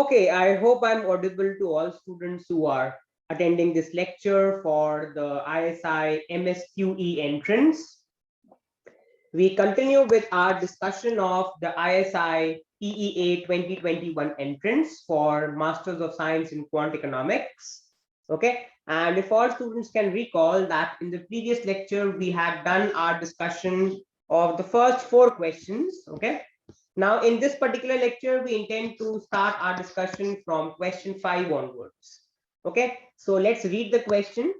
Okay, I hope I'm audible to all students who are attending this lecture for the ISI MSQE entrance. We continue with our discussion of the ISI PEA 2021 entrance for Masters of Science in Quant Economics. Okay, and if all students can recall that in the previous lecture, we had done our discussion of the first 4 questions. Okay, now, in this particular lecture, we intend to start our discussion from question 5 onwards. Okay, so let's read the question.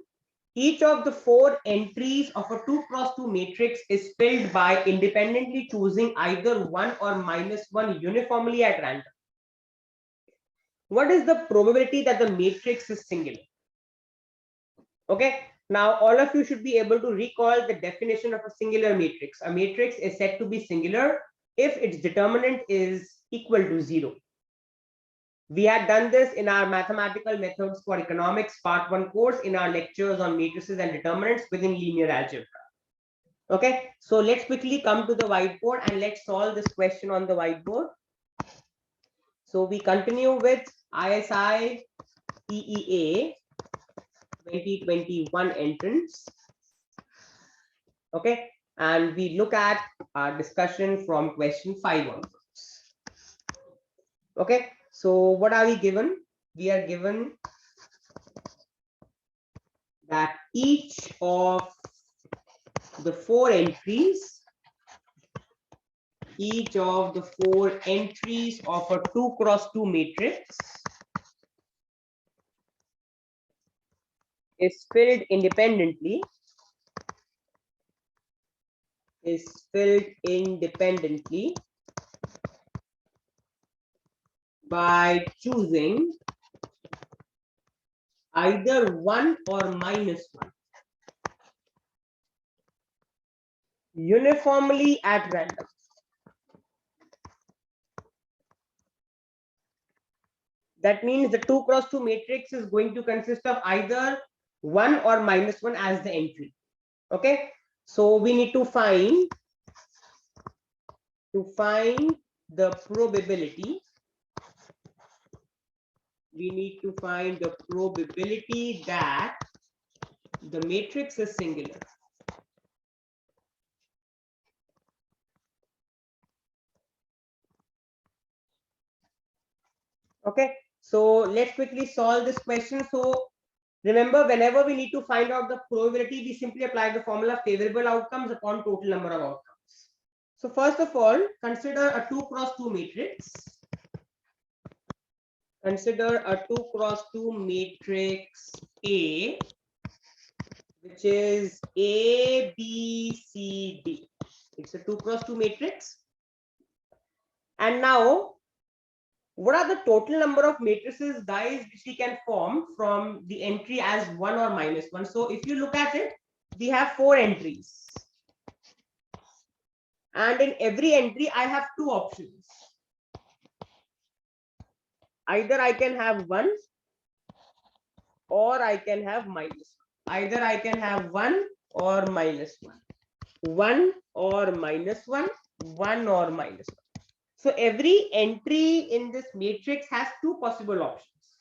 Each of the 4 entries of a 2x2 matrix is filled by independently choosing either 1 or -1 uniformly at random. What is the probability that the matrix is singular? Okay, now all of you should be able to recall the definition of a singular matrix. A matrix is said to be singular if its determinant is equal to 0. We had done this in our mathematical methods for economics part 1 course in our lectures on matrices and determinants within linear algebra. Okay, so let's quickly come to the whiteboard and let's solve this question on the whiteboard. So we continue with ISI PEA 2021 entrance. Okay, and we look at our discussion from question 5 onwards. Okay, so what are we given? We are given that each of the 4 entries, of a 2x2 matrix is filled independently by choosing either 1 or -1 uniformly at random. That means the 2x2 matrix is going to consist of either 1 or -1 as the entry. Okay, so we need to find the probability. We need to find the probability that the matrix is singular. Okay, so let's quickly solve this question. So remember, whenever we need to find out the probability, we simply apply the formula favorable outcomes upon total number of outcomes. So first of all, consider a 2x2 matrix. Consider a 2x2 matrix A, which is A, B, C, D. It's a 2x2 matrix. And now, what are the total number of matrices, guys, which we can form from the entry as 1 or -1? So if you look at it, we have 4 entries. And in every entry, I have 2 options. Either I can have 1 or I can have -1. Either I can have 1 or -1. 1 or -1, 1 or -1. So every entry in this matrix has 2 possible options.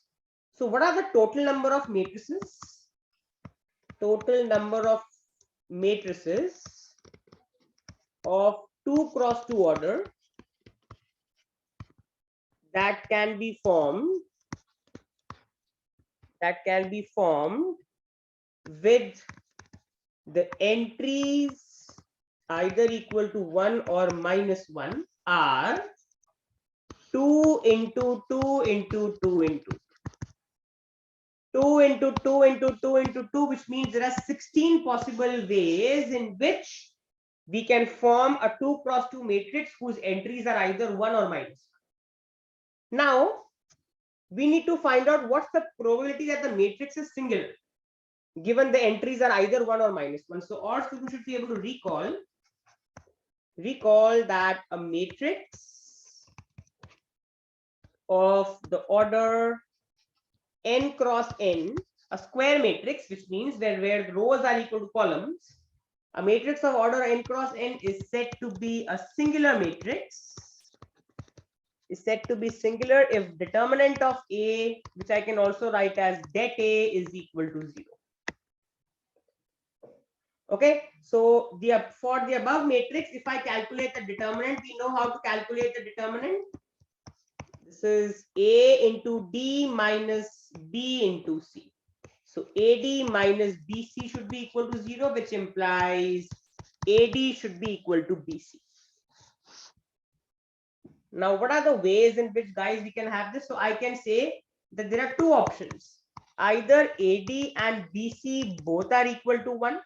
So what are the total number of matrices? Total number of matrices of 2x2 order that can be formed with the entries either equal to 1 or -1 are 2 into 2 into 2 into 2 into 2 into 2 into 2, which means there are 16 possible ways in which we can form a 2x2 matrix whose entries are either 1 or -1. Now, we need to find out what's the probability that the matrix is singular, given the entries are either 1 or -1. So all students should be able to recall that a matrix of the order n cross n, a square matrix, which means where the rows are equal to columns, a matrix of order n cross n is said to be a singular matrix is said to be singular if determinant of A, which I can also write as det A, is equal to 0. Okay, so for the above matrix, if I calculate the determinant, we know how to calculate the determinant. This is A into D minus B into C. So AD minus BC should be equal to 0, which implies AD should be equal to BC. Now, what are the ways in which, guys, we can have this? So I can say that there are two options. Either AD and BC both are equal to 1,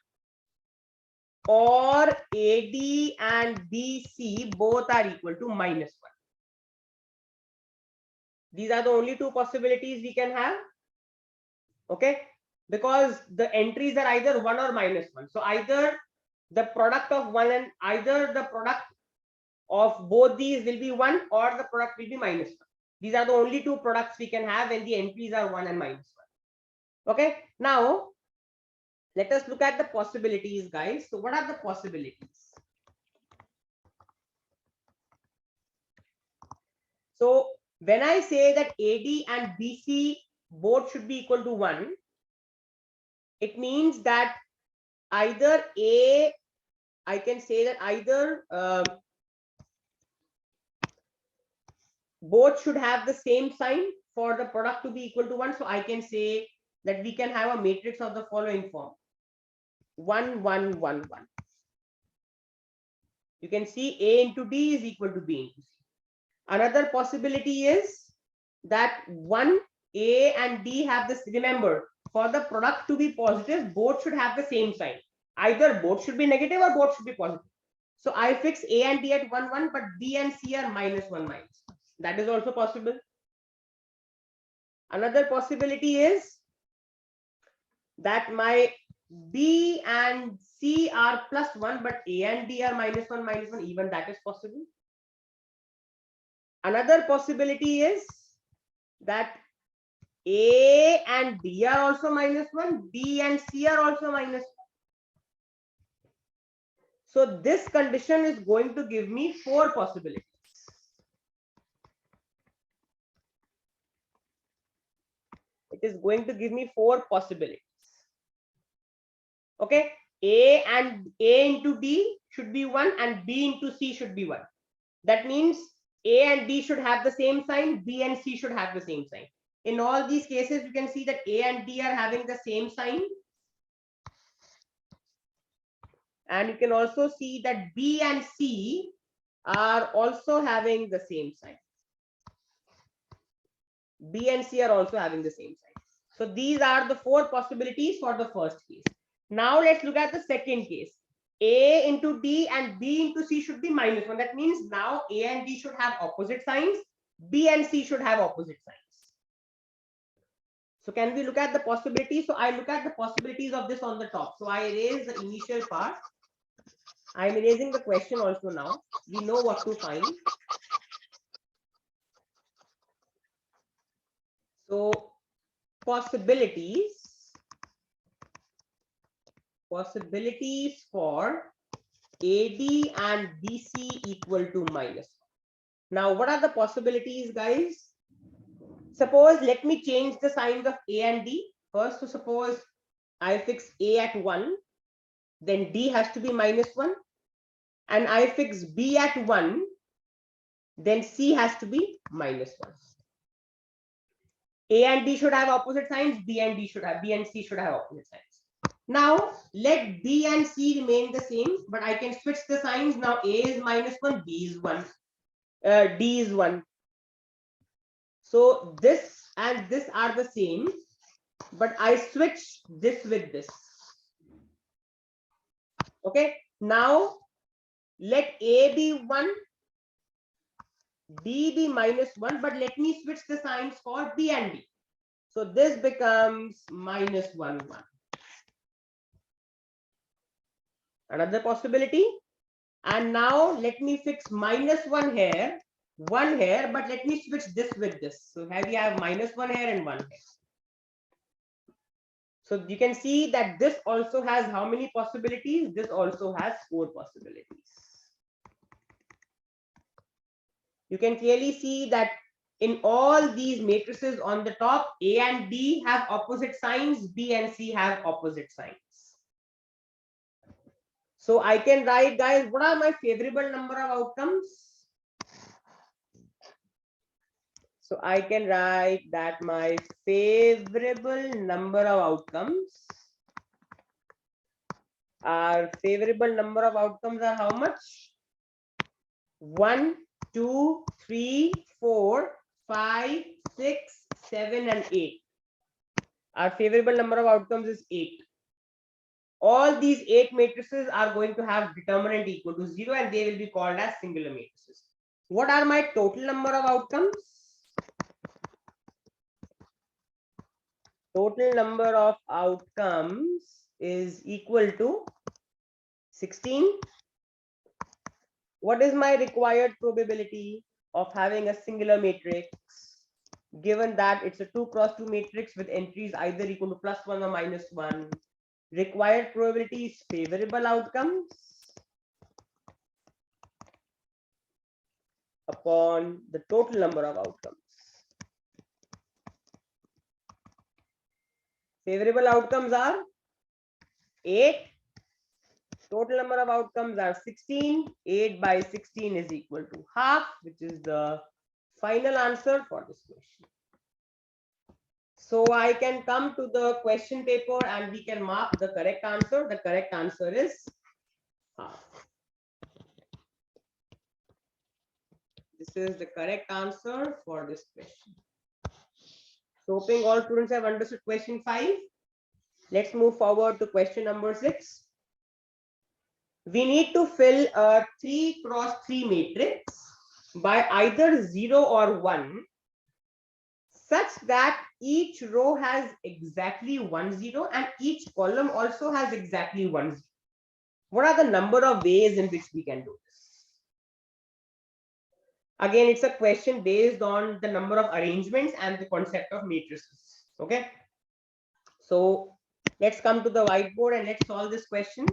or AD and BC both are equal to -1. These are the only two possibilities we can have. Okay, because the entries are either 1 or -1. So either the product of one and either the product of both these will be 1 or the product will be -1. These are the only two products we can have when the entries are 1 and -1. Okay, now let us look at the possibilities, guys. So what are the possibilities? So when I say that AD and BC both should be equal to 1, it means that either I can say that either both should have the same sign for the product to be equal to 1. So I can say that we can have a matrix of the following form: 1, 1, 1, 1. You can see A into D is equal to B into C. Another possibility is that 1, A and D have this. Remember, for the product to be positive, both should have the same sign. Either both should be negative or both should be positive. So I fix A and D at 1, 1, but B and C are -1, -1. That is also possible. Another possibility is that my B and C are +1, but A and D are -1, -1. Even that is possible. Another possibility is that A and D are also -1, B and C are also -1. So this condition is going to give me 4 possibilities. It is going to give me 4 possibilities. Okay, A into D should be 1 and B into C should be 1. That means A and D should have the same sign, B and C should have the same sign. In all these cases, you can see that A and D are having the same sign. And you can also see that B and C are also having the same sign. B and C are also having the same sign. So these are the 4 possibilities for the first case. Now let's look at the second case. A into D and B into C should be -1. That means now A and D should have opposite signs. B and C should have opposite signs. So can we look at the possibilities? So I look at the possibilities of this on the top. So I erase the initial part. I'm erasing the question also now. We know what to find. So possibilities for AD and BC equal to -1. Now, what are the possibilities, guys? Suppose, let me change the signs of A and D. First, so suppose I fix A at 1, then D has to be -1. And I fix B at 1, then C has to be -1. A and D should have opposite signs, B and C should have opposite signs. Now let B and C remain the same, but I can switch the signs. Now A is -1, B is 1, D is 1. So this and this are the same, but I switch this with this. Okay, now let A be 1, D be -1, but let me switch the signs for B and D. So this becomes -1, 1. Another possibility. And now let me fix -1 here, 1 here, but let me switch this with this. So here we have -1 here and 1 here. So you can see that this also has how many possibilities? This also has 4 possibilities. you can clearly see that in all these matrices on the top, A and B have opposite signs, B and C have opposite signs. So I can write, guys, what are my favorable number of outcomes? So I can write that my favorable number of outcomes are how much? 1, 2, 3, 4, 5, 6, 7, and 8. Our favorable number of outcomes is 8. All these 8 matrices are going to have determinant equal to 0, and they will be called as singular matrices. What are my total number of outcomes? Total number of outcomes is equal to 16. What is my required probability of having a singular matrix, given that it's a 2 cross 2 matrix with entries either equal to +1 or -1? Required probability is favorable outcomes upon the total number of outcomes. Favorable outcomes are 8. Total number of outcomes are 16. 8 by 16 is equal to half, which is the final answer for this question. So I can come to the question paper and we can mark the correct answer. The correct answer is half. This is the correct answer for this question. So hoping all students have understood question 5. Let's move forward to question number 6. We need to fill a 3 cross 3 matrix by either 0 or 1, such that each row has exactly 1 0 and each column also has exactly 1 0. What are the number of ways in which we can do this? Again, it's a question based on the number of arrangements and the concept of matrices. Okay. So let's come to the whiteboard and let's solve this question.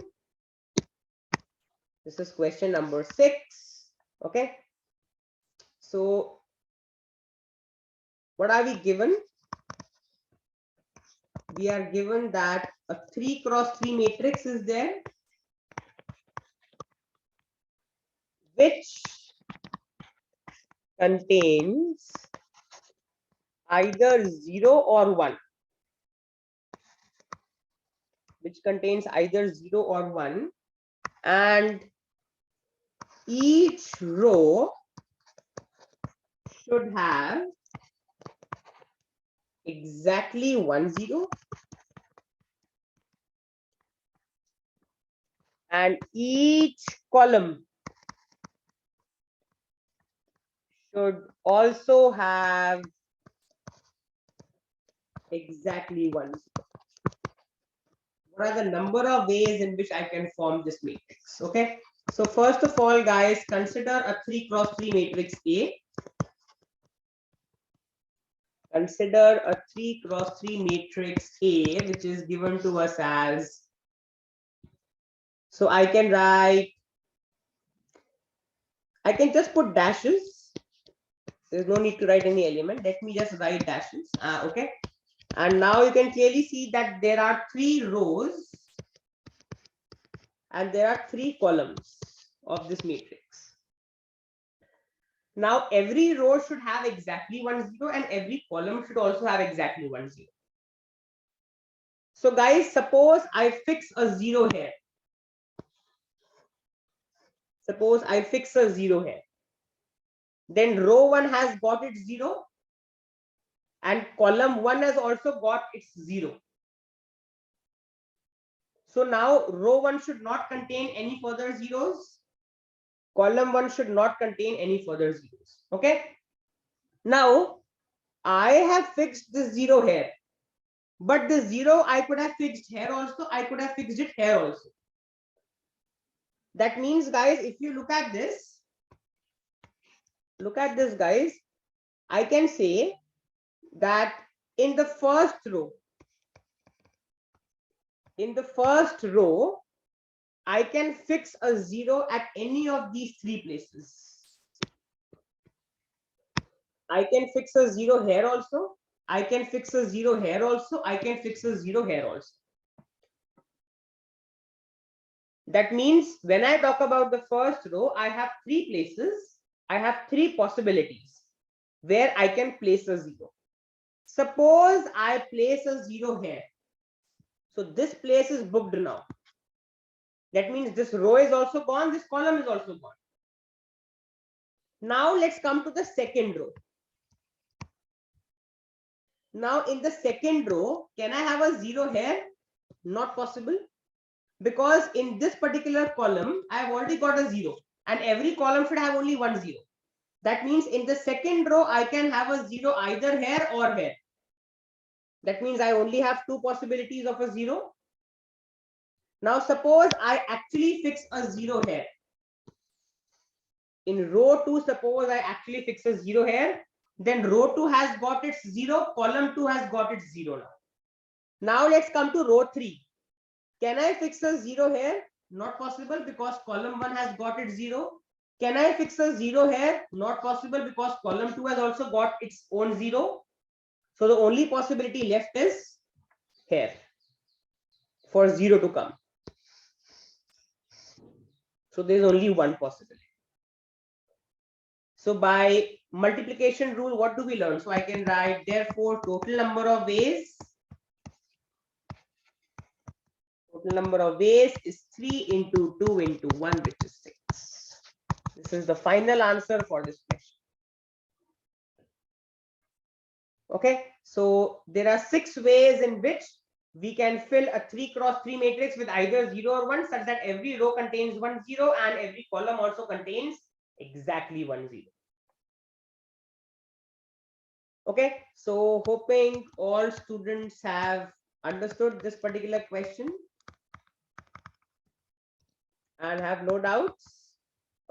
This is question number 6. Okay. So what are we given? We are given that a 3 cross 3 matrix is there, which contains either 0 or 1. Which contains either 0 or 1, and each row should have exactly 1 0 and each column should also have exactly 1 0. What are the number of ways in which I can form this matrix? Okay. So first of all, guys, consider a 3 cross 3 matrix A. Consider a 3 cross 3 matrix A, which is given to us as, so I can write, I can just put dashes. There's no need to write any element. Let me just write dashes. Okay. And now you can clearly see that there are 3 rows and there are 3 columns of this matrix. Now every row should have exactly 1 0 and every column should also have exactly 1 0. So guys, suppose I fix a 0 here. Suppose I fix a 0 here. Then row 1 has got its 0 and column 1 has also got its 0. So now row 1 should not contain any further zeros. Column 1 should not contain any further zeros. Okay. Now I have fixed the 0 here, but the 0 I could have fixed here also. I could have fixed it here also. That means, guys, if you look at this, guys, I can say that in the first row, I can fix a 0 at any of these 3 places. I can fix a 0 here also. I can fix a 0 here also. I can fix a 0 here also. That means when I talk about the first row, I have 3 places. I have 3 possibilities where I can place a 0. Suppose I place a 0 here. So this place is booked now. That means this row is also gone. This column is also gone. Now let's come to the second row. Now in the second row, can I have a 0 here? Not possible. Because in this particular column, I have already got a 0. And every column should have only 1 0. That means in the second row, I can have a 0 either here or here. That means I only have 2 possibilities of a 0. Now suppose I actually fix a 0 here. In row 2, suppose I actually fix a 0 here. Then row 2 has got its 0. Column 2 has got its 0 now. Now let's come to row 3. Can I fix a 0 here? Not possible because column 1 has got its 0. Can I fix a 0 here? Not possible because column 2 has also got its own 0. So the only possibility left is here for 0 to come. So there is only one possibility. So by multiplication rule, what do we learn? So I can write therefore total number of ways. Total number of ways is 3 into 2 into 1, which is 6. This is the final answer for this question. Okay, so there are 6 ways in which we can fill a 3 cross 3 matrix with either 0 or 1, such that every row contains 1 0 and every column also contains exactly 1 0. Okay, so hoping all students have understood this particular question and have no doubts.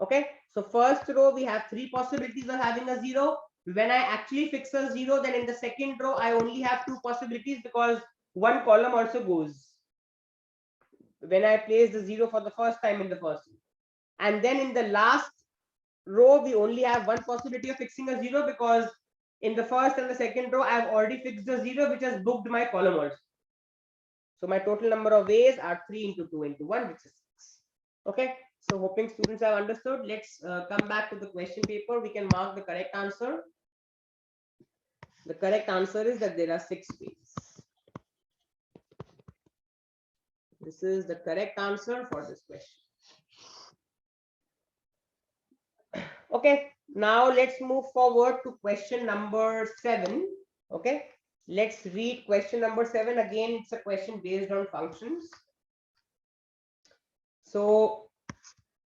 Okay, so first row we have 3 possibilities of having a 0. When I actually fix a 0, then in the second row I only have 2 possibilities because one column also goes when I place the 0 for the first time in the first row. And then in the last row we only have one possibility of fixing a 0 because in the first and the second row I have already fixed the 0 which has booked my column also. So my total number of ways are 3 into 2 into 1, which is 6. Okay, so hoping students have understood. Let's come back to the question paper. We can mark the correct answer. The correct answer is that there are 6 ways. This is the correct answer for this question. Okay, now let's move forward to question number 7. Okay, let's read question number 7. Again, it's a question based on functions. So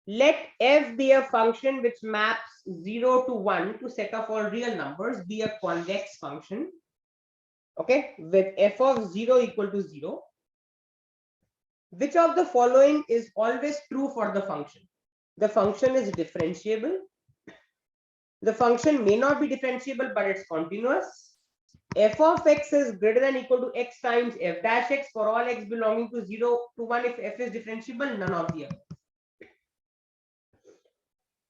let f be a function which maps 0 to 1 to set of all real numbers, be a convex function. Okay, with f of 0 equal to 0. Which of the following is always true for the function? The function is differentiable. The function may not be differentiable, but it's continuous. F of x is greater than or equal to x times f dash x for all x belonging to 0 to 1. If f is differentiable, none of the above.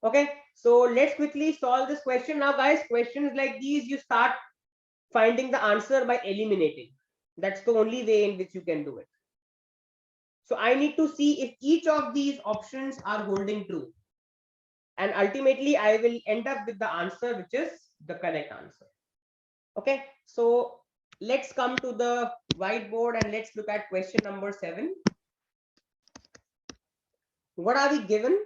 Okay, so let's quickly solve this question. Now guys, questions like these, you start finding the answer by eliminating. That's the only way in which you can do it. So I need to see if each of these options are holding true. And ultimately, I will end up with the answer, which is the correct answer. Okay, so let's come to the whiteboard and let's look at question number 7. What are we given?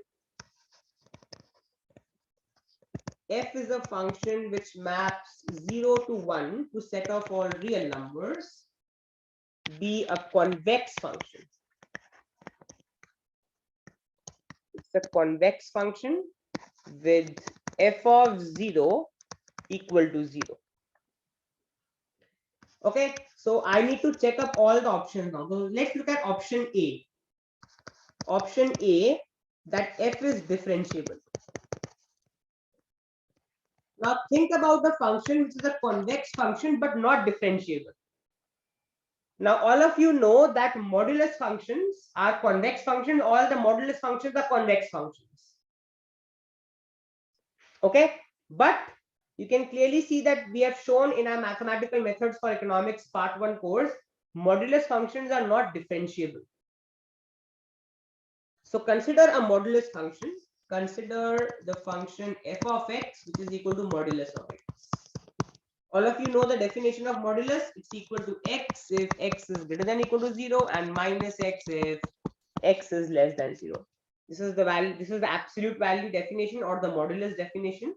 F is a function which maps 0 to 1 to set of all real numbers, be a convex function. It's a convex function with f of 0 equal to 0. Okay, so I need to check up all the options now. So let's look at option A. Option A, that f is differentiable. Now think about the function which is a convex function but not differentiable. Now all of you know that modulus functions are convex functions. All the modulus functions are convex functions. Okay, but you can clearly see that we have shown in our mathematical methods for economics part 1 course, modulus functions are not differentiable. So consider a modulus function. Consider the function f of x, which is equal to modulus of x. All of you know the definition of modulus. It's equal to x if x is greater than or equal to 0 and minus x if x is less than 0. This is the value, this is the absolute value definition or the modulus definition.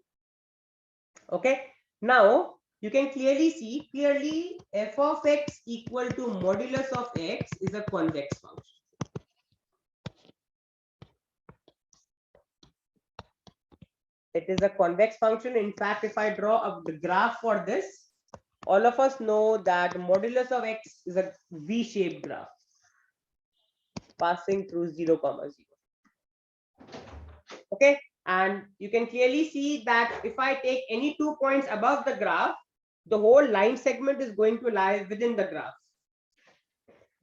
Okay, now you can clearly see f of x equal to modulus of x is a convex function. It is a convex function. In fact, if I draw a graph for this, all of us know that modulus of x is a V-shaped graph passing through 0, 0. Okay, and you can clearly see that if I take any 2 points above the graph, the whole line segment is going to lie within the graph.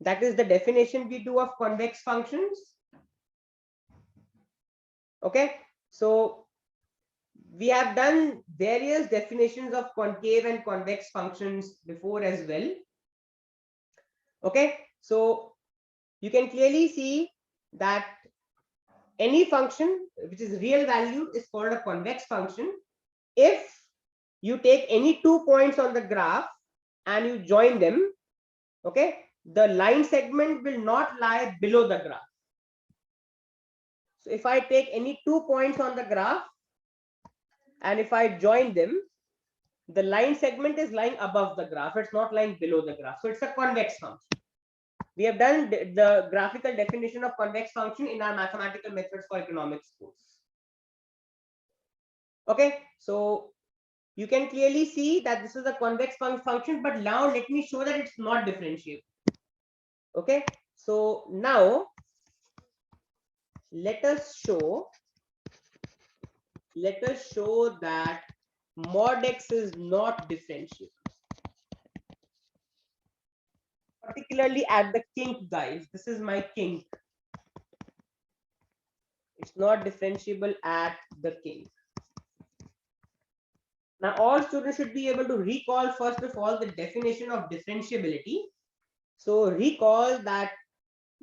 That is the definition we do of convex functions. Okay, so we have done various definitions of concave and convex functions before as well. Okay, so you can clearly see that any function which is real valued is called a convex function if you take any 2 points on the graph and you join them. Okay, the line segment will not lie below the graph. So if I take any 2 points on the graph and if I join them, the line segment is lying above the graph. It's not lying below the graph. So it's a convex function. We have done the graphical definition of convex function in our mathematical methods for economics course. Okay, so you can clearly see that this is a convex function, but now let me show that it's not differentiable. Okay, so now let us show that mod x is not differentiable, particularly at the kink, guys. This is my kink. It's not differentiable at the kink. Now all students should be able to recall first of all the definition of differentiability. So recall that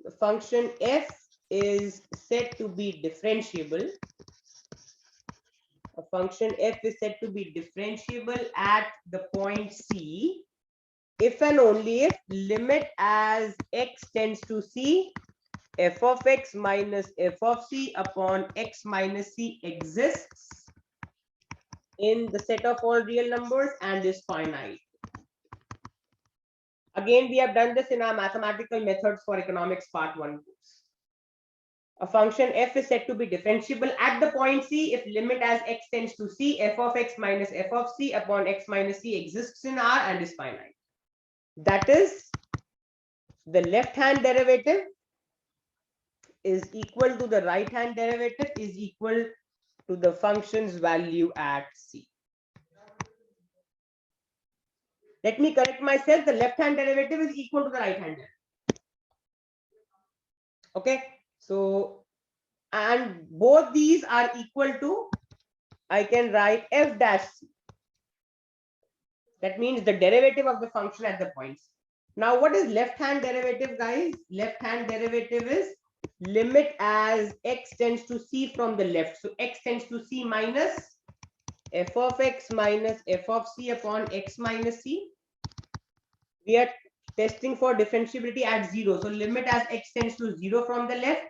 the function f is said to be differentiable. A function f is said to be differentiable at the point C if and only if limit as x tends to C, f of x minus f of c upon x minus c exists in the set of all real numbers and is finite. Again, we have done this in our mathematical methods for economics part 1 course. A function f is said to be differentiable at the point C if limit as x tends to C, f of x minus f of c upon x minus c exists in R and is finite. That is, the left hand derivative is equal to the right hand derivative is equal to the function's value at C. Let me correct myself. The left hand derivative is equal to the right hand derivative. Okay, so and both these are equal to, I can write f dash c. That means the derivative of the function at the points. Now what is left hand derivative, guys? Left hand derivative is limit as x tends to c from the left. So x tends to c minus f of x minus f of c upon x minus c. We are testing for differentiability at 0. So limit as x tends to 0 from the left.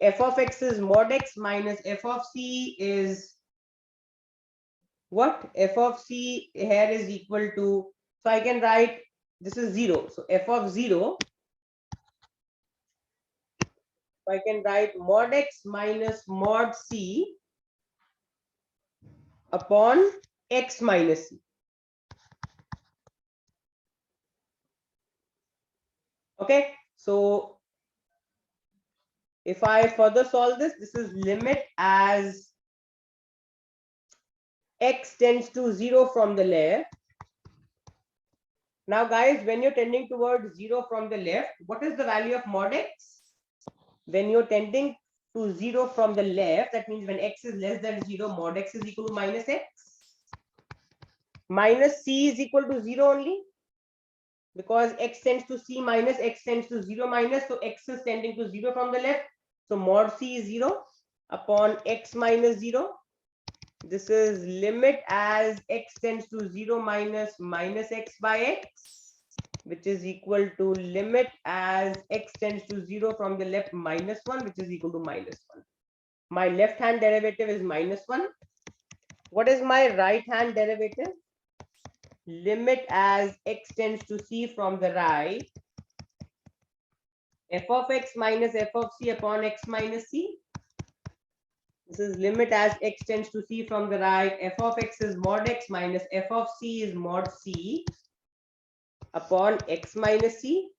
F of x is mod x minus f of c is what? F of c here is equal to, so I can write this is 0. So f of 0, I can write mod x minus mod c upon x minus c. Okay, so if I further solve this, this is limit as x tends to 0 from the left. Now guys, when you're tending towards 0 from the left, what is the value of mod x? When you're tending to 0 from the left, that means when x is less than 0, mod x is equal to minus x. minus c is equal to 0 only, because x tends to c minus x tends to 0 minus, so x is tending to 0 from the left, so mod c is 0 upon x minus 0. This is limit as x tends to 0 minus minus x by x, which is equal to limit as x tends to 0 from the left minus 1, which is equal to minus 1. My left hand derivative is minus 1. What is my right hand derivative? Limit as x tends to c from the right, f of x minus f of c upon x minus c. This is limit as x tends to c from the right, f of x is mod x minus f of c is mod c upon x minus c.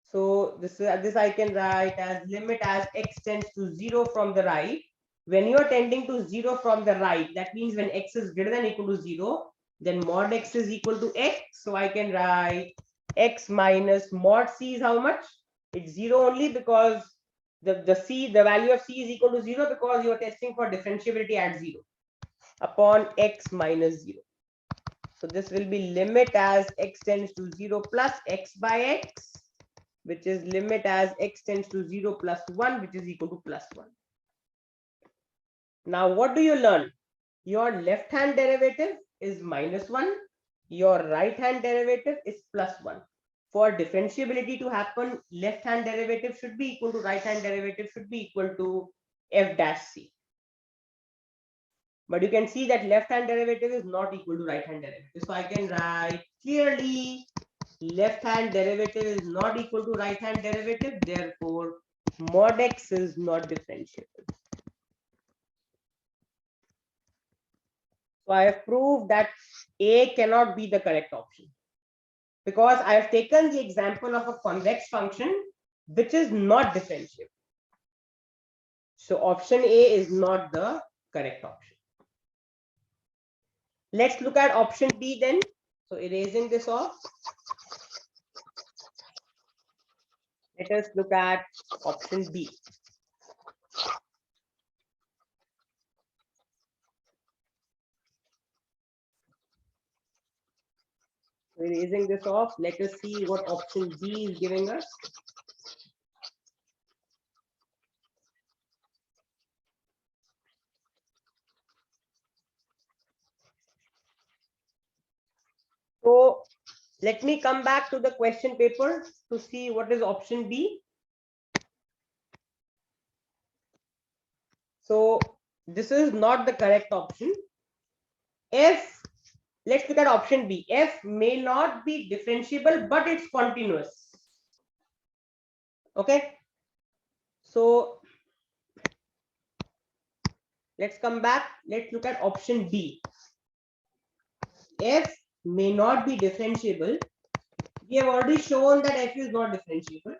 So this I can write as limit as x tends to 0 from the right. When you are tending to 0 from the right, that means when x is greater than or equal to 0, then mod x is equal to x. So I can write x minus mod c is how much? It's 0 only, because the value of c is equal to 0, because you are testing for differentiability at 0 upon x minus 0. So this will be limit as x tends to 0 plus x by x, which is limit as x tends to 0 plus 1, which is equal to plus 1. Now, what do you learn? Your left hand derivative is minus 1. Your right hand derivative is plus 1. For differentiability to happen, left hand derivative should be equal to right hand derivative should be equal to f dash c. But you can see that left hand derivative is not equal to right hand derivative. So I can write clearly left hand derivative is not equal to right hand derivative. Therefore, mod x is not differentiable. So I have proved that A cannot be the correct option, because I have taken the example of a convex function which is not differentiable. So option A is not the correct option. Let's look at option B then. So erasing this off, let us look at option B. Erasing this off, let us see what option B is giving us. So let me come back to the question paper to see what is option B. So this is not the correct option. F, let's look at option B. F may not be differentiable, but it's continuous. Okay. So let's come back. Let's look at option B. F may not be differentiable. We have already shown that F is not differentiable,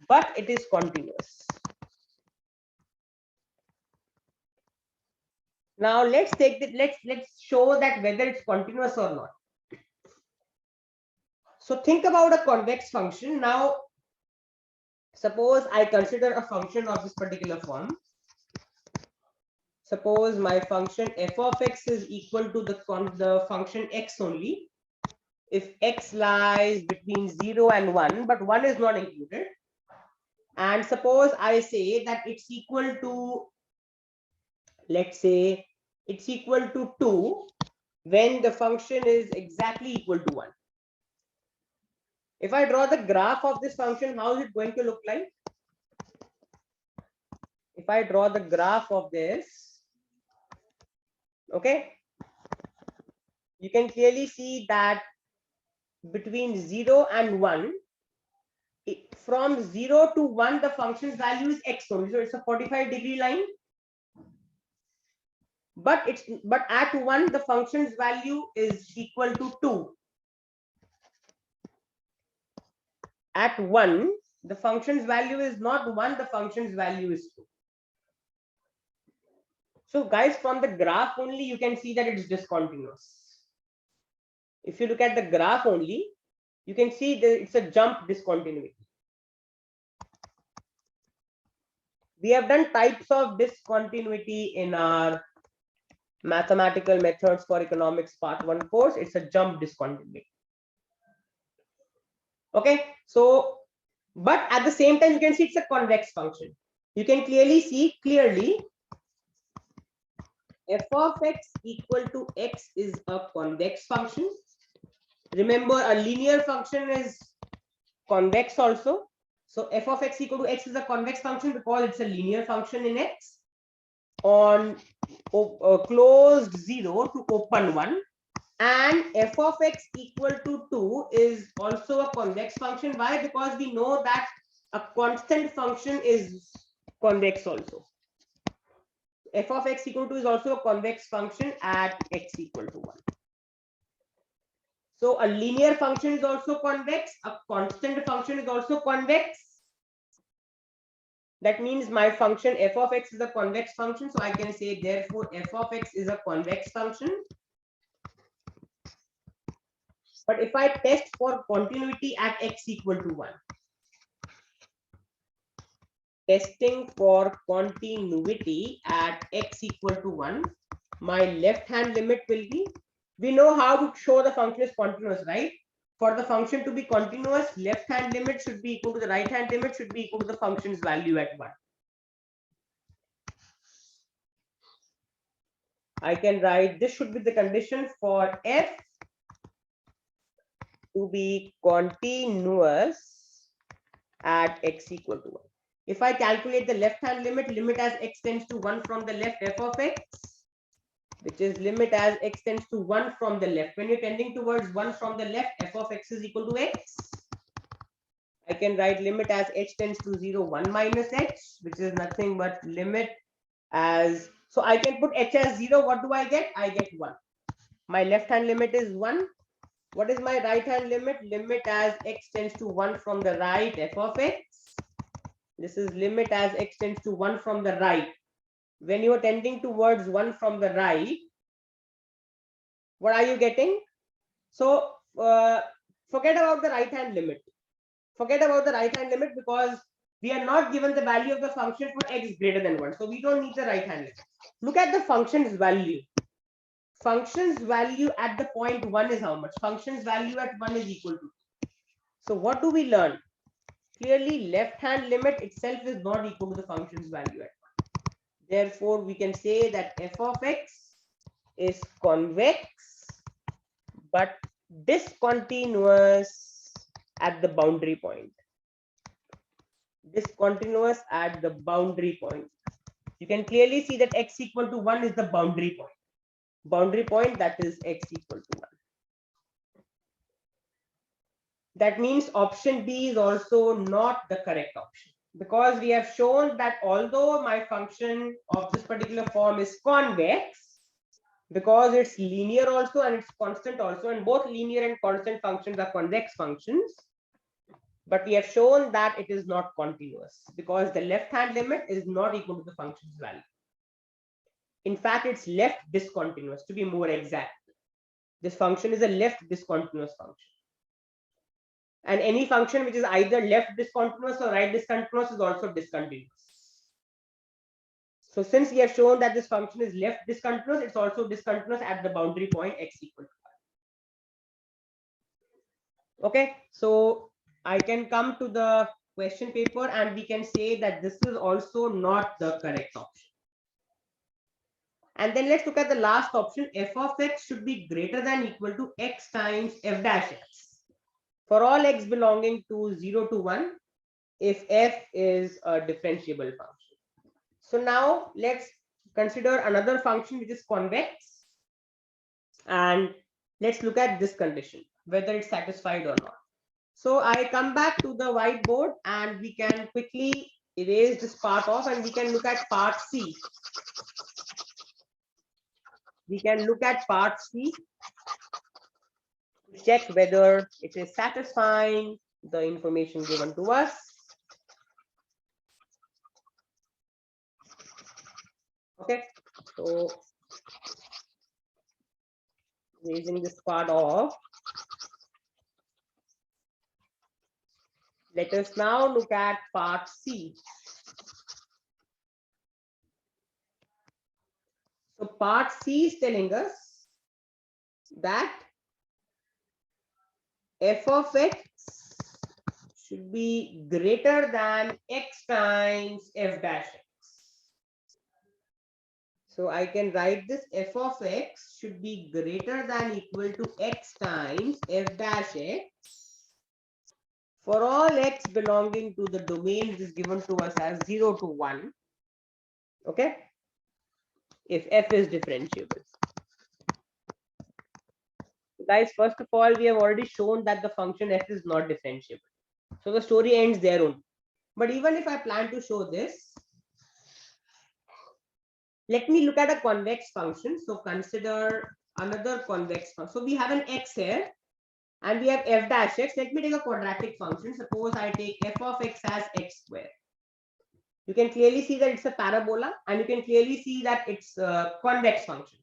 but it is continuous. Now let's take the let's show that whether it's continuous or not. So think about a convex function. Now suppose I consider a function of this particular form. Suppose my function f of x is equal to the function x only if x lies between 0 and 1, but 1 is not included. And suppose I say that it's equal to, let's say it's equal to 2 when the function is exactly equal to 1. If I draw the graph of this function, how is it going to look like? If I draw the graph of this, okay, you can clearly see that between 0 and 1, from 0 to 1, the function's value is x only. So it's a 45-degree line. But at 1, the function's value is equal to 2. At 1, the function's value is not 1, the function's value is 2. So guys, from the graph only, you can see that it's discontinuous. If you look at the graph only, you can see that it's a jump discontinuity. We have done types of discontinuity in our Mathematical Methods for Economics Part 1 course. It's a jump discontinuity. Okay, so but at the same time you can see it's a convex function. You can clearly see f of x equal to x is a convex function. Remember, a linear function is convex also. So f of x equal to x is a convex function because it's a linear function in x on closed 0 to open 1, and f of x equal to 2 is also a convex function. Why? Because we know that a constant function is convex also. F of x equal to 2 is also a convex function at x equal to 1. So a linear function is also convex, a constant function is also convex. That means my function f of x is a convex function. So I can say therefore f of x is a convex function. But if I test for continuity at x equal to 1, testing for continuity at x equal to 1, my left hand limit will be, we know how to show the function is continuous, right? For the function to be continuous, left hand limit should be equal to the right hand limit should be equal to the function's value at 1. I can write this should be the condition for f to be continuous at x equal to 1. If I calculate the left hand limit, limit as x tends to 1 from the left f of x, which is limit as x tends to 1 from the left. When you're tending towards 1 from the left, f of x is equal to x. I can write limit as h tends to 0, 1 minus h, which is nothing but limit as, so I can put h as 0. What do I get? I get 1. My left hand limit is 1. What is my right hand limit? Limit as x tends to 1 from the right, f of x. This is limit as x tends to 1 from the right. When you are tending towards 1 from the right, what are you getting? So forget about the right hand limit. Forget about the right hand limit because we are not given the value of the function for x greater than 1. So we don't need the right hand limit. Look at the function's value. Function's value at the point 1 is how much? Function's value at 1 is equal to. So what do we learn? Clearly, left hand limit itself is not equal to the function's value at 1. Therefore, we can say that f of x is convex but discontinuous at the boundary point. Discontinuous at the boundary point. You can clearly see that x equal to 1 is the boundary point. Boundary point, that is x equal to 1. That means option B is also not the correct option, because we have shown that although my function of this particular form is convex, because it's linear also and it's constant also, and both linear and constant functions are convex functions, but we have shown that it is not continuous because the left hand limit is not equal to the function's value. In fact, it's left discontinuous, to be more exact. This function is a left discontinuous function. And any function which is either left discontinuous or right discontinuous is also discontinuous. So since we have shown that this function is left discontinuous, it's also discontinuous at the boundary point x equal to 1. Okay, so I can come to the question paper and we can say that this is also not the correct option. And then let's look at the last option. F of x should be greater than equal to x times f dash x for all x belonging to 0 to 1 if f is a differentiable function. So now let's consider another function which is convex, and let's look at this condition, whether it's satisfied or not. So I come back to the whiteboard and we can quickly erase this part off and we can look at part C. We can look at part C to check whether it is satisfying the information given to us. Okay, so raising this part off. Let us now look at part C. So part C is telling us that f of x should be greater than x times f dash x. So I can write this f of x should be greater than equal to x times f dash x for all x belonging to the domain which is given to us as 0 to 1. Okay, if f is differentiable. Guys, first of all, we have already shown that the function f is not differentiable. So the story ends there only. But even if I plan to show this, let me look at a convex function. So consider another convex function. So we have an x here and we have f dash x. Let me take a quadratic function. Suppose I take f of x as x square. You can clearly see that it's a parabola and you can clearly see that it's a convex function.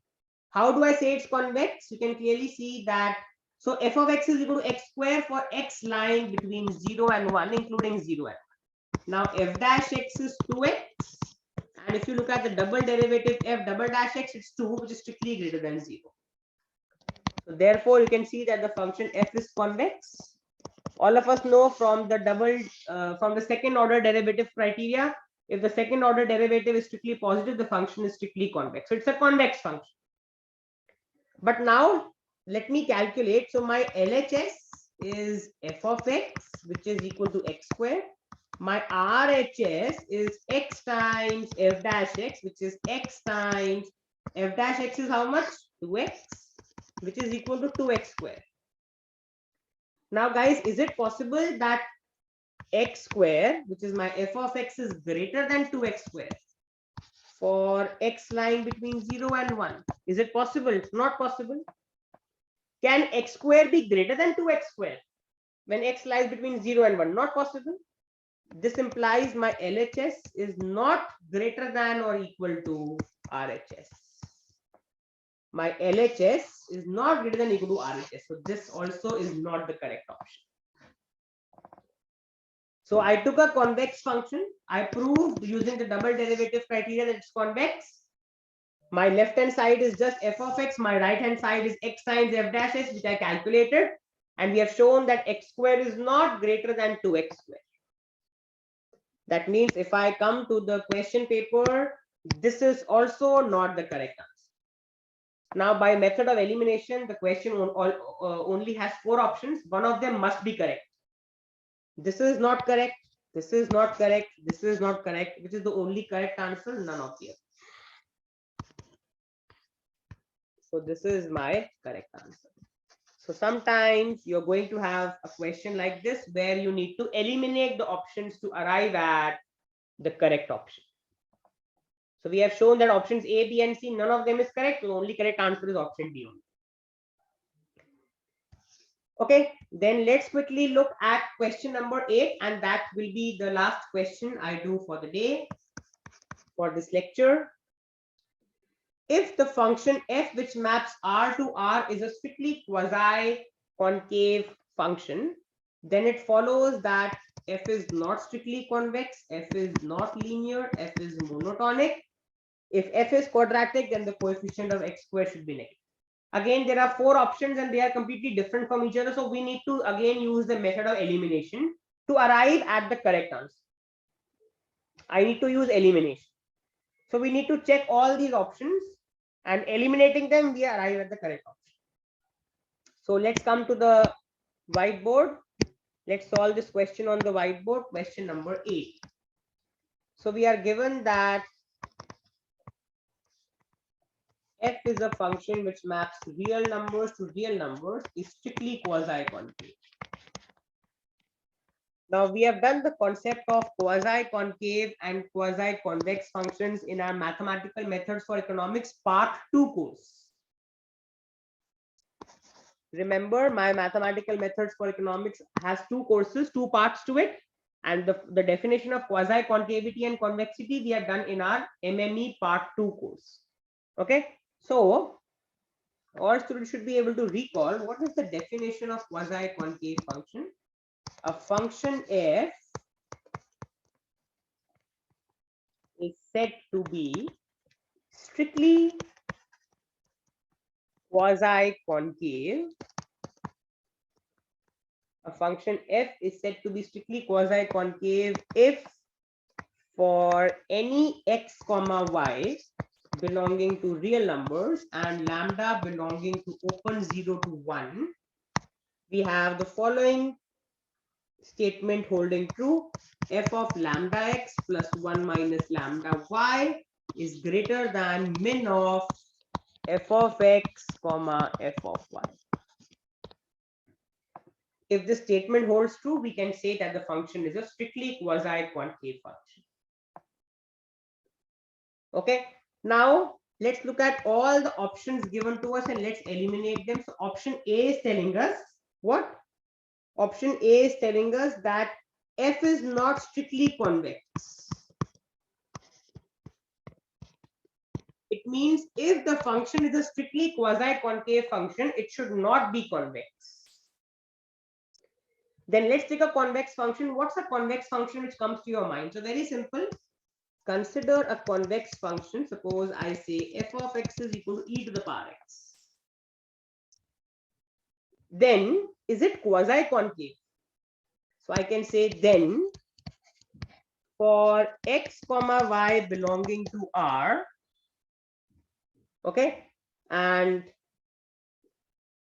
How do I say it's convex? You can clearly see that. So f of x is equal to x square for x lying between 0 and 1, including 0 and 1. Now f dash x is 2x. And if you look at the double derivative f double dash x, it's 2, which is strictly greater than 0. So therefore, you can see that the function f is convex. All of us know from the from the second order derivative criteria, if the second order derivative is strictly positive, the function is strictly convex. So it's a convex function. But now let me calculate. So my LHS is f of x, which is equal to x square. My RHS is x times f dash x, which is x times f dash x is how much? 2x, which is equal to 2x square. Now, guys, is it possible that x square, which is my f of x, is greater than 2x square for x lying between 0 and 1? Is it possible? It's not possible. Can x square be greater than 2x square when x lies between 0 and 1? Not possible. This implies my LHS is not greater than or equal to RHS. My LHS is not greater than or equal to RHS. So this also is not the correct option. So I took a convex function. I proved using the double derivative criteria that it's convex. My left hand side is just f of x. My right hand side is x times f dash x, which I calculated. And we have shown that x square is not greater than 2x square. That means if I come to the question paper, this is also not the correct answer. Now, by method of elimination, the question only has 4 options. One of them must be correct. This is not correct. This is not correct. This is not correct. Which is the only correct answer? None of the others. So this is my correct answer. So sometimes you're going to have a question like this where you need to eliminate the options to arrive at the correct option. So we have shown that options A, B, and C, none of them is correct. The only correct answer is option D only. Okay, then let's quickly look at question number 8, and that will be the last question I do for the day for this lecture. If the function f which maps R to R is a strictly quasi-concave function, then it follows that f is not strictly convex, f is not linear, f is monotonic. If f is quadratic, then the coefficient of x squared should be negative. Again, there are 4 options and they are completely different from each other. So we need to again use the method of elimination to arrive at the correct answer. I need to use elimination. So we need to check all these options and eliminating them, we arrive at the correct option. So let's come to the whiteboard. Let's solve this question on the whiteboard, question number 8. So we are given that f is a function which maps real numbers to real numbers, is strictly quasi-concave. Now we have done the concept of quasi-concave and quasi-convex functions in our mathematical methods for economics part 2 course. Remember, my mathematical methods for economics has 2 courses, 2 parts to it. And the definition of quasi-concavity and convexity we have done in our MME part 2 course. Okay, so all students should be able to recall what is the definition of quasi-concave function. A function f is said to be strictly quasi-concave. A function f is said to be strictly quasi-concave if for any x comma y belonging to real numbers and lambda belonging to open 0 to 1, we have the following statement holding true: f of lambda x plus 1 minus lambda y is greater than min of f of x comma f of y. If this statement holds true, we can say that the function is a strictly quasi-concave function. Okay, now let's look at all the options given to us and let's eliminate them. So option A is telling us what? Option A is telling us that f is not strictly convex. It means if the function is a strictly quasi-concave function, it should not be convex. Then let's take a convex function. What's a convex function which comes to your mind? So very simple. Consider a convex function. Suppose I say f of x is equal to e to the power x. Then is it quasi-concave? So I can say then for x comma y belonging to R, okay, and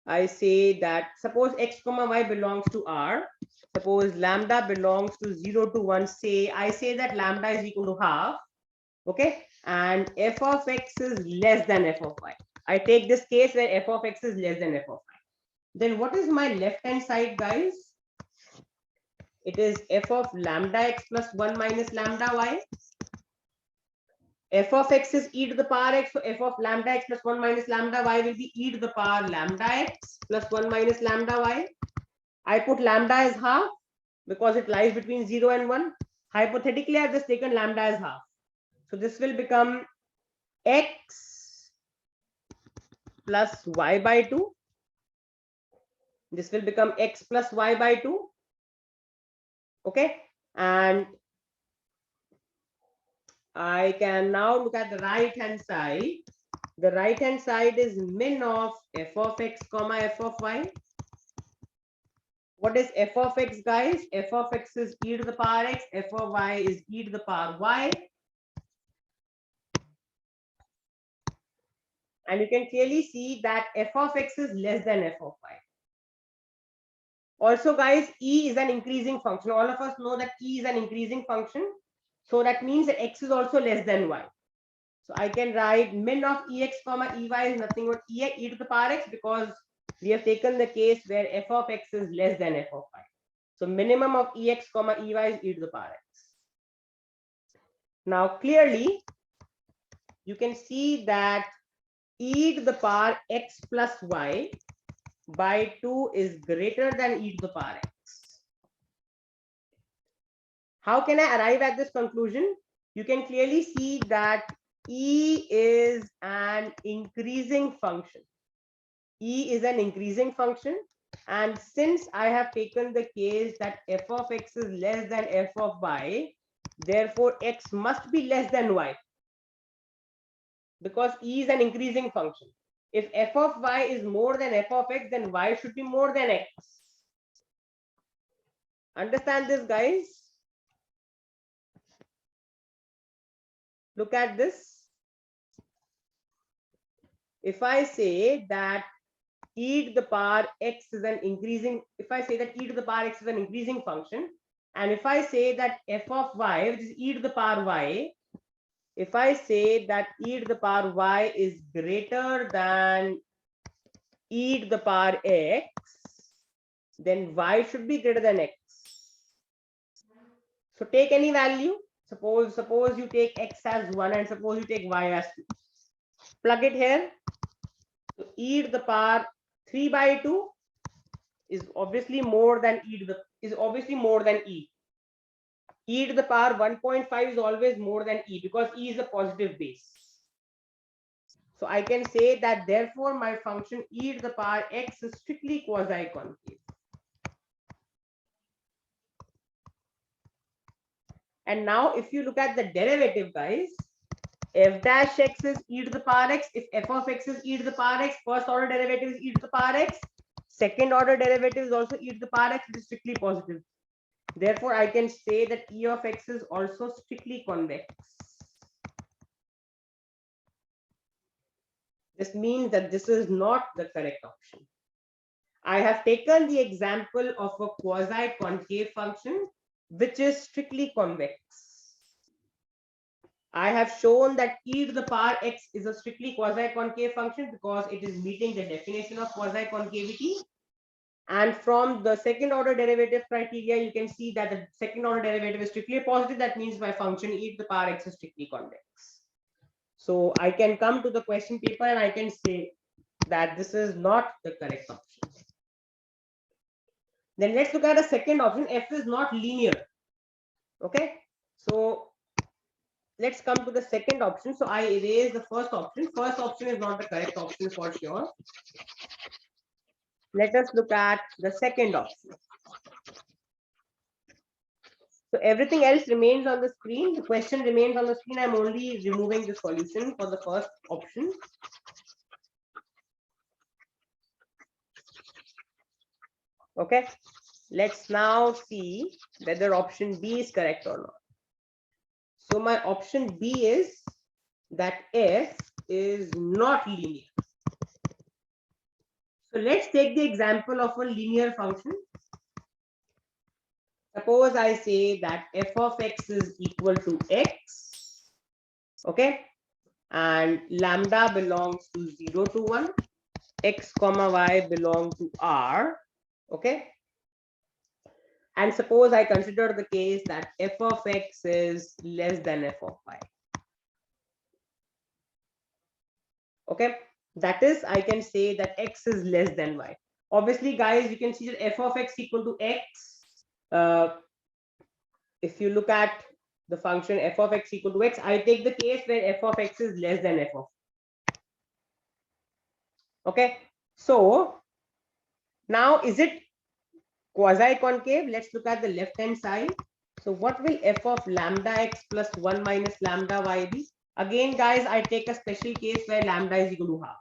I say that suppose x comma y belongs to R, suppose lambda belongs to 0 to 1, say I say that lambda is equal to half, okay, and f of x is less than f of y. I take this case where f of x is less than f of y. Then what is my left hand side, guys? It is f of lambda x plus 1 minus lambda y. F of x is e to the power x, so f of lambda x plus 1 minus lambda y will be e to the power lambda x plus 1 minus lambda y. I put lambda as half because it lies between 0 and 1. Hypothetically, I've just taken lambda as half. So this will become x plus y by 2. This will become x plus y by 2. Okay, and I can now look at the right hand side. The right hand side is min of f of x comma f of y. What is f of x, guys? F of x is e to the power x, f of y is e to the power y. And you can clearly see that f of x is less than f of y. Also, guys, e is an increasing function. All of us know that e is an increasing function. So that means that x is also less than y. So I can write min of ex comma ey is nothing but e to the power x, because we have taken the case where f of x is less than f of y. So minimum of ex comma ey is e to the power x. Now clearly you can see that e to the power x plus y by 2 is greater than e to the power x. How can I arrive at this conclusion? You can clearly see that e is an increasing function. E is an increasing function, and since I have taken the case that f of x is less than f of y, therefore x must be less than y, because e is an increasing function. If f of y is more than f of x, then y should be more than x. Understand this, guys? Look at this. If I say that e to the power x is an increasing, if I say that e to the power x is an increasing function, and if I say that f of y, which is e to the power y, if I say that e to the power y is greater than e to the power x, then y should be greater than x. So take any value. Suppose you take x as 1 and suppose you take y as 2. Plug it here. So e to the power 3 by 2 is obviously more than e to the e. E to the power 1.5 is always more than e, because e is a positive base. So I can say that therefore my function e to the power x is strictly quasi-concave. And now if you look at the derivative, guys, f dash x is e to the power x. If f of x is e to the power x, first order derivative is e to the power x. Second order derivative is also e to the power x, which is strictly positive. Therefore, I can say that e of x is also strictly convex. This means that this is not the correct option. I have taken the example of a quasi-concave function, which is strictly convex. I have shown that e to the power x is a strictly quasi-concave function because it is meeting the definition of quasi-concavity. And from the second order derivative criteria, you can see that the second order derivative is strictly positive. That means my function e to the power x is strictly convex. So I can come to the question paper and I can say that this is not the correct option. Then let's look at the second option. F is not linear. Okay. So let's come to the second option. So I erase the first option. First option is not the correct option for sure. Let us look at the second option. So everything else remains on the screen. The question remains on the screen. I'm only removing the solution for the first option. Okay. Let's now see whether option B is correct or not. So my option B is that f is not linear. So let's take the example of a linear function. Suppose I say that f of x is equal to x, okay, and lambda belongs to 0 to 1, x comma y belong to R, okay. And suppose I consider the case that f of x is less than f of y. Okay, that is, I can say that x is less than y. Obviously, guys, you can see that f of x equal to x. If you look at the function f of x equal to x, I take the case where f of x is less than f of. Okay, so now is it quasi-concave? Let's look at the left hand side. So what will f of lambda x plus 1 minus lambda y be? Again, guys, I take a special case where lambda is equal to half.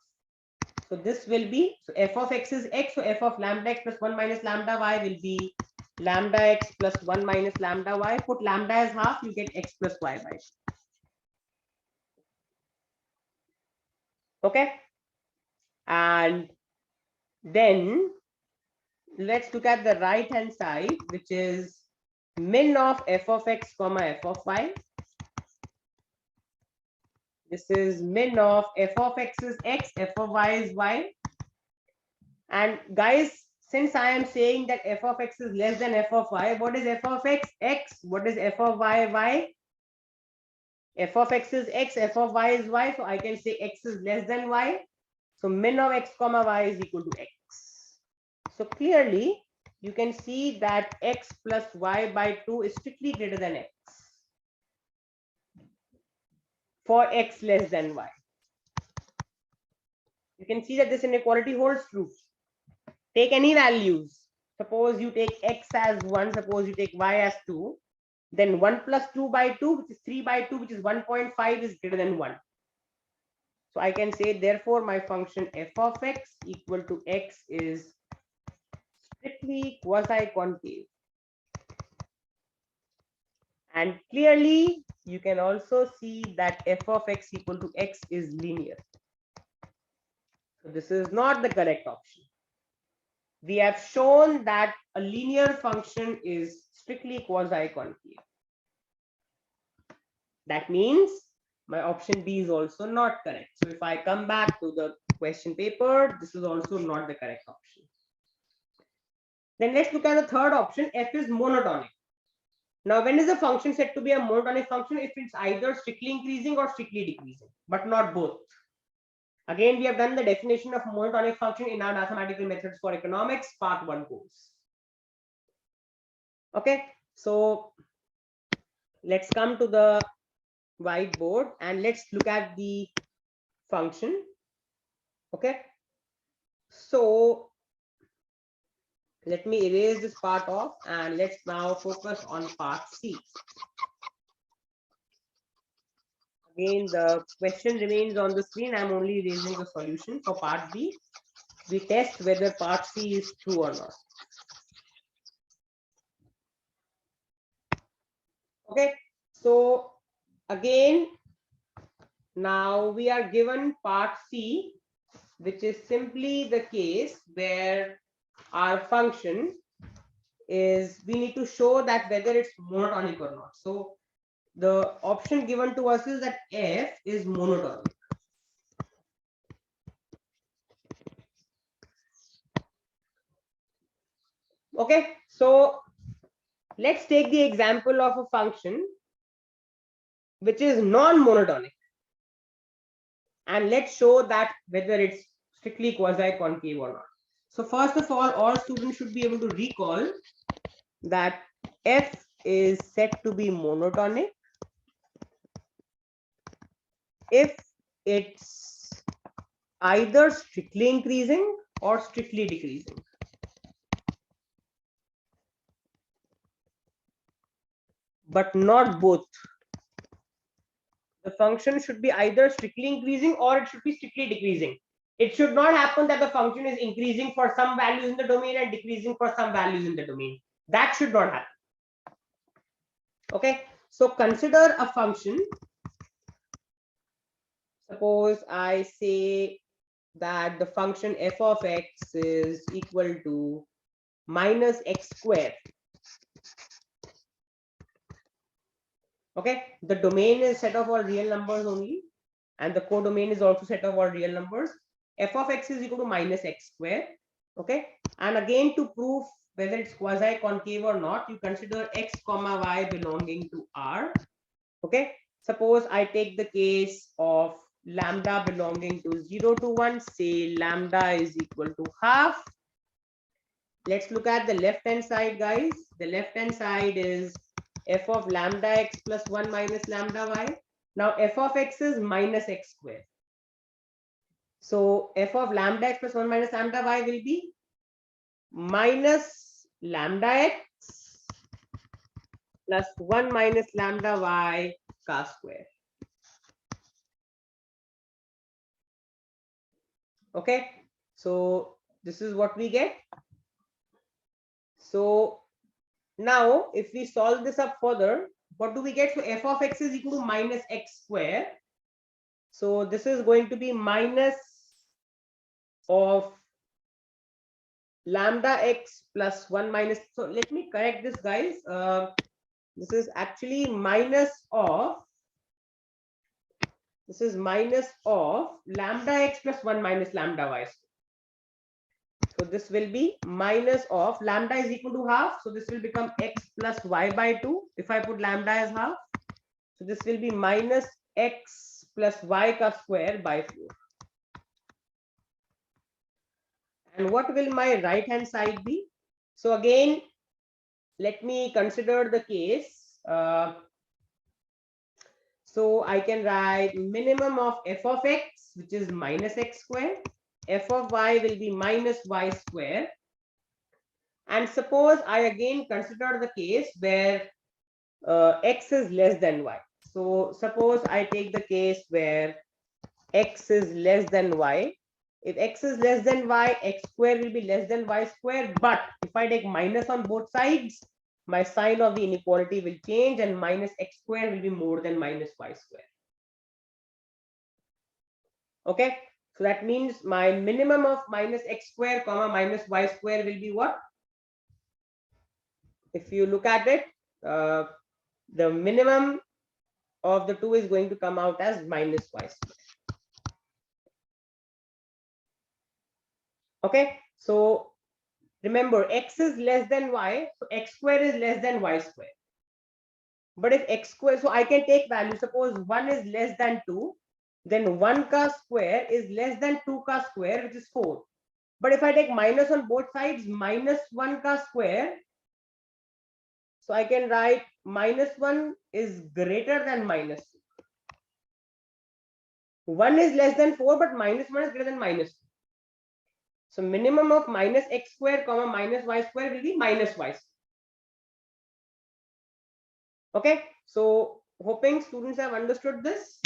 So this will be, so f of x is x, so f of lambda x plus 1 minus lambda y will be lambda x plus 1 minus lambda y. Put lambda as half, you get x plus y by 2. Okay. And then let's look at the right hand side, which is min of f of x comma f of y. This is min of f of x is x, f of y is y. And guys, since I am saying that f of x is less than f of y, what is f of x? X. What is f of y? Y. F of x is x, f of y is y. So I can say x is less than y. So min of x comma y is equal to x. So clearly, you can see that x plus y by 2 is strictly greater than x for x less than y. You can see that this inequality holds true. Take any values. Suppose you take x as 1, suppose you take y as 2. Then 1 plus 2 by 2, which is 3 by 2, which is 1.5, is greater than 1. So I can say, therefore, my function f of x equal to x is strictly quasi-concave. And clearly, you can also see that f of x equal to x is linear. So this is not the correct option. We have shown that a linear function is strictly quasi-concave. That means my option B is also not correct. So if I come back to the question paper, this is also not the correct option. Then let's look at the third option. F is monotonic. Now, when is a function said to be a monotonic function? If it's either strictly increasing or strictly decreasing, but not both. Again, we have done the definition of monotonic function in our mathematical methods for economics part 1 course. Okay, so let's come to the whiteboard and let's look at the function. Okay, so let me erase this part off and let's now focus on part C. Again, the question remains on the screen. I'm only raising the solution for part B. We test whether part C is true or not. Okay, so again, now we are given part C, which is simply the case where our function is, we need to show that whether it's monotonic or not. So the option given to us is that f is monotonic. Okay, so let's take the example of a function which is non-monotonic, and let's show that whether it's strictly quasi-concave or not. So first of all students should be able to recall that f is said to be monotonic if it's either strictly increasing or strictly decreasing. But not both. The function should be either strictly increasing or it should be strictly decreasing. It should not happen that the function is increasing for some values in the domain and decreasing for some values in the domain. That should not happen. Okay, so consider a function. Suppose I say that the function f of x is equal to minus x square. Okay, the domain is set of all real numbers only, and the codomain is also set of all real numbers. F of x is equal to minus x square. Okay, and again, to prove whether it's quasi concave or not, you consider x comma y belonging to R. Okay, suppose I take the case of lambda belonging to 0 to 1, say lambda is equal to half. Let's look at the left hand side, guys. The left hand side is f of lambda x plus 1 minus lambda y. Now f of x is minus x square. So f of lambda x plus 1 minus lambda y will be minus lambda x plus 1 minus lambda y cos square. Okay, so this is what we get. So now if we solve this up further, what do we get? So f of x is equal to minus x square. So this is going to be minus of lambda x plus 1 minus. So let me correct this, guys. This is actually minus of, this is minus of lambda x plus 1 minus lambda y. So this will be minus of lambda is equal to half. So this will become x plus y by 2 if I put lambda as half. So this will be minus x plus y cos square by 4. And what will my right hand side be? So again, let me consider the case. So I can write minimum of f of x, which is minus x square. F of y will be minus y square. And suppose I again consider the case where x is less than y. So suppose I take the case where x is less than y. If x is less than y, x square will be less than y square. But if I take minus on both sides, my sign of the inequality will change and minus x square will be more than minus y square. Okay, so that means my minimum of minus x square comma minus y square will be what? If you look at it, the minimum of the two is going to come out as minus y square. Okay, so remember x is less than y, so x square is less than y square. But if x square, so I can take value, suppose 1 is less than 2, then 1 cos square is less than 2 cos square, which is 4. But if I take minus on both sides, minus 1 cos square, so I can write minus 1 is greater than minus 2. 1 is less than 4, but minus 1 is greater than minus 2. So minimum of minus x square comma minus y square will be minus y square. Okay, so hoping students have understood this.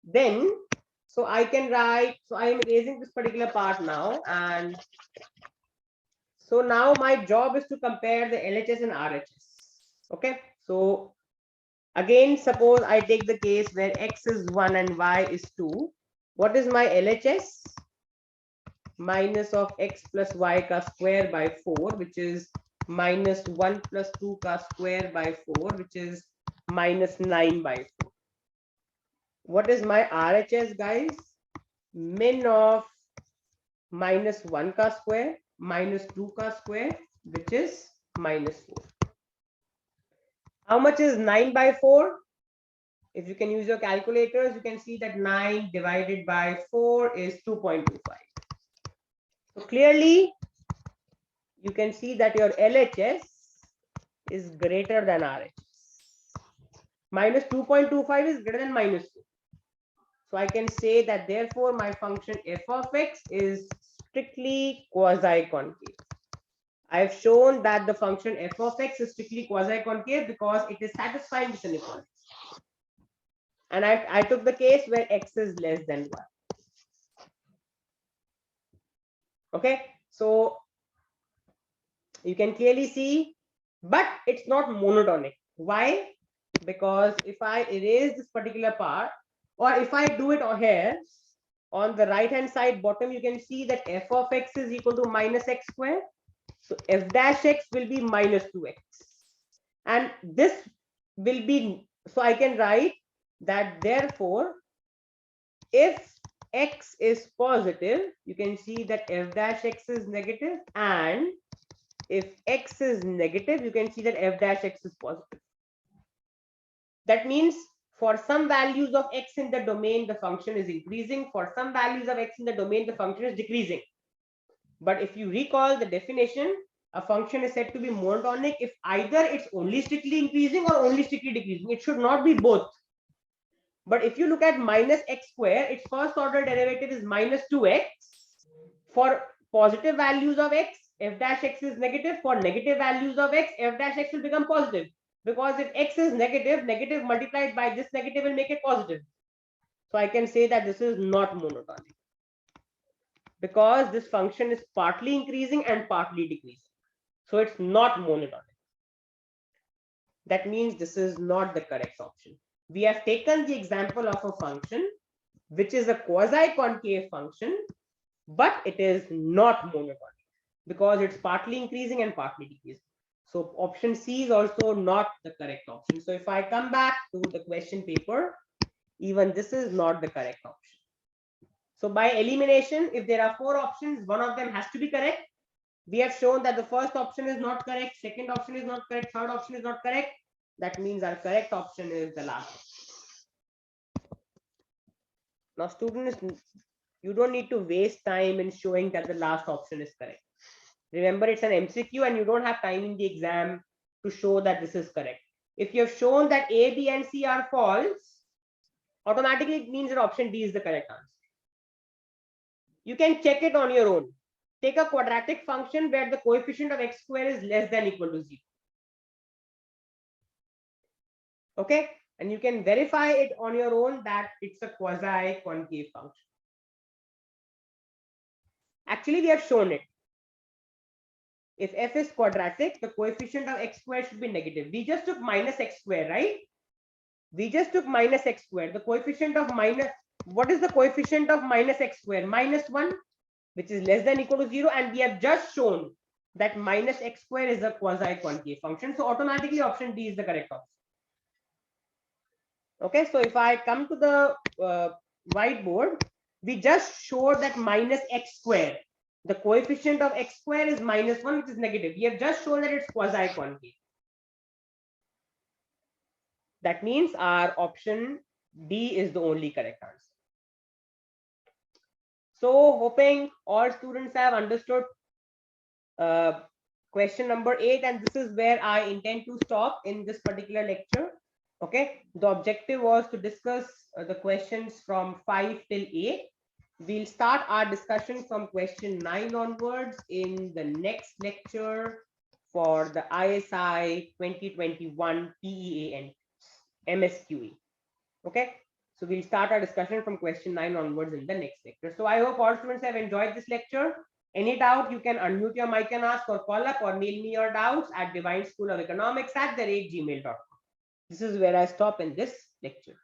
Then, so I can write, so I am erasing this particular part now. And so now my job is to compare the LHS and RHS. Okay. So again, suppose I take the case where X is 1 and Y is 2. What is my LHS? Minus of X plus Y ka square by 4, which is minus 1 plus 2 ka square by 4, which is minus 9 by 4. What is my RHS, guys? Min of minus 1 ka square minus 2 ka square, which is minus 4. How much is 9 by 4? If you can use your calculators, you can see that 9 divided by 4 is 2.25. So clearly, you can see that your LHS is greater than RHS. Minus 2.25 is greater than minus 2. So I can say that therefore my function f of x is strictly quasi-concave. I've shown that the function f of x is strictly quasi-concave because it is satisfying this inequality. And I took the case where x is less than 1. Okay, so you can clearly see, but it's not monotonic. Why? Because if I erase this particular part, or if I do it here, on the right hand side bottom, you can see that f of x is equal to minus x square. So f dash x will be minus 2x. And this will be, so I can write that therefore, if x is positive, you can see that f dash x is negative, and if x is negative, you can see that f dash x is positive. That means for some values of x in the domain, the function is increasing. For some values of x in the domain, the function is decreasing. But if you recall the definition, a function is said to be monotonic if either it's only strictly increasing or only strictly decreasing. It should not be both. But if you look at minus x square, its first order derivative is minus 2x. For positive values of x, f dash x is negative. For negative values of x, f dash x will become positive. Because if x is negative, negative multiplied by this negative will make it positive. So I can say that this is not monotonic, because this function is partly increasing and partly decreasing. So it's not monotonic. That means this is not the correct option. We have taken the example of a function which is a quasi-concave function, but it is not monotonic because it's partly increasing and partly decreasing. So option C is also not the correct option. So if I come back to the question paper, even this is not the correct option. So by elimination, if there are 4 options, one of them has to be correct. We have shown that the first option is not correct, second option is not correct, third option is not correct. That means our correct option is the last option. Now, students, you don't need to waste time in showing that the last option is correct. Remember, it's an MCQ and you don't have time in the exam to show that this is correct. If you have shown that A, B, and C are false, automatically it means that option D is the correct answer. You can check it on your own. Take a quadratic function where the coefficient of x square is less than or equal to 0. Okay, and you can verify it on your own that it's a quasi-concave function. Actually, we have shown it. If f is quadratic, the coefficient of x square should be negative. We just took minus x square, right? We just took minus x square. The coefficient of minus, what is the coefficient of minus x square? Minus 1, which is less than or equal to 0. And we have just shown that minus x square is a quasi-concave function. So automatically option D is the correct option. Okay, so if I come to the whiteboard, we just showed that minus x square, the coefficient of x square is minus 1, which is negative. We have just shown that it's quasi-concave. That means our option D is the only correct answer. So hoping all students have understood question number 8, and this is where I intend to stop in this particular lecture. Okay, the objective was to discuss the questions from 5 till 8. We'll start our discussion from question 9 onwards in the next lecture for the ISI 2021 PEA and MSQE. Okay, So we'll start our discussion from question 9 onwards in the next lecture. So I hope all students have enjoyed this lecture. Any doubt, you can unmute your mic and ask, or call up or mail me your doubts at divineschoolofelconomics@gmail.com. This is where I stop in this lecture.